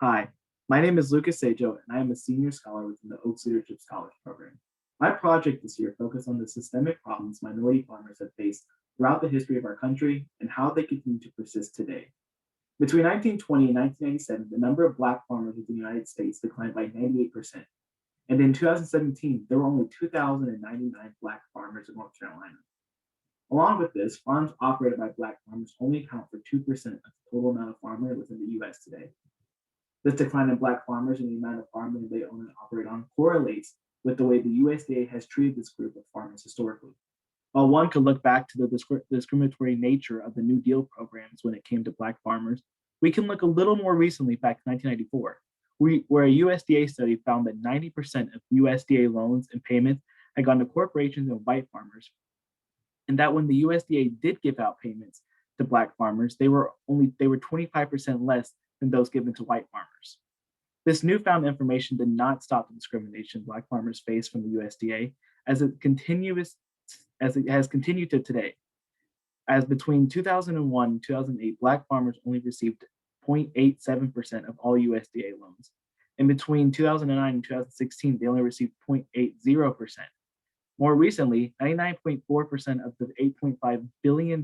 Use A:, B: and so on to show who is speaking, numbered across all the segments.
A: Hi, my name is Lucas Seijo, and I am a senior scholar within the Oaks Leadership Scholars Program. My project this year focused on the systemic problems minority farmers have faced throughout the history of our country and how they continue to persist today. Between 1920 and 1997, the number of Black farmers in the United States declined by 98%, and in 2017, there were only 2,099 Black farmers in North Carolina. Along with this, farms operated by Black farmers only account for 2% of the total amount of farmland within the US today. This decline in Black farmers and the amount of farmland they own and operate on correlates with the way the USDA has treated this group of farmers historically. While one could look back to the discriminatory nature of the New Deal programs when it came to Black farmers, we can look a little more recently back to 1994, where a USDA study found that 90% of USDA loans and payments had gone to corporations and white farmers, and that when the USDA did give out payments to Black farmers, they were 25% less than those given to white farmers. This newfound information did not stop the discrimination Black farmers face from the USDA as it has continued to today. As between 2001 and 2008, Black farmers only received 0.87% of all USDA loans. And between 2009 and 2016, they only received 0.80%. More recently, 99.4% of the $8.5 billion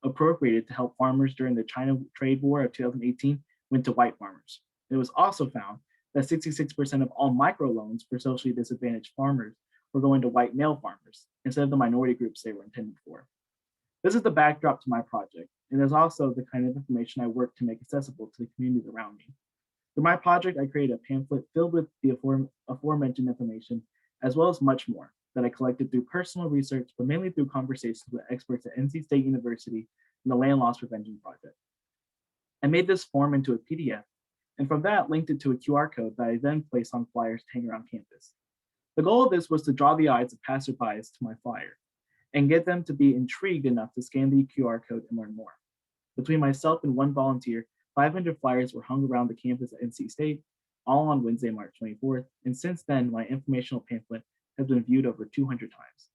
A: appropriated to help farmers during the China trade war of 2018 went to white farmers. It was also found that 66% of all microloans for socially disadvantaged farmers were going to white male farmers instead of the minority groups they were intended for. This is the backdrop to my project, and is also the kind of information I work to make accessible to the communities around me. Through my project, I created a pamphlet filled with the aforementioned information, as well as much more that I collected through personal research, but mainly through conversations with experts at NC State University and the Land Loss Prevention Project. I made this form into a PDF, and from that linked it to a QR code that I then placed on flyers to hang around campus. The goal of this was to draw the eyes of passerbys to my flyer and get them to be intrigued enough to scan the QR code and learn more. Between myself and one volunteer, 500 flyers were hung around the campus at NC State, all on Wednesday, March 24th, and since then, my informational pamphlet has been viewed over 200 times.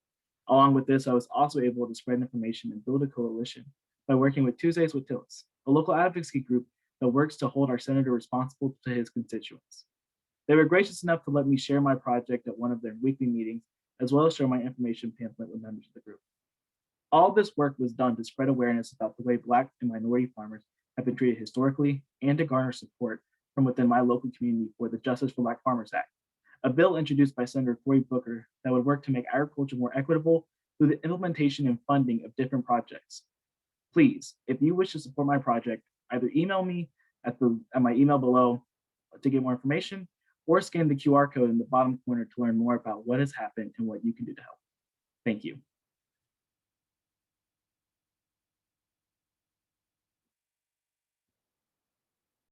A: Along with this, I was also able to spread information and build a coalition by working with Tuesdays with Tillis, a local advocacy group that works to hold our senator responsible to his constituents. They were gracious enough to let me share my project at one of their weekly meetings, as well as share my information pamphlet with members of the group. All this work was done to spread awareness about the way Black and minority farmers have been treated historically and to garner support from within my local community for the Justice for Black Farmers Act, a bill introduced by Senator Cory Booker that would work to make agriculture more equitable through the implementation and funding of different projects. Please, if you wish to support my project, either email me at my email below to get more information, or scan the QR code in the bottom corner to learn more about what has happened and what you can do to help. Thank you.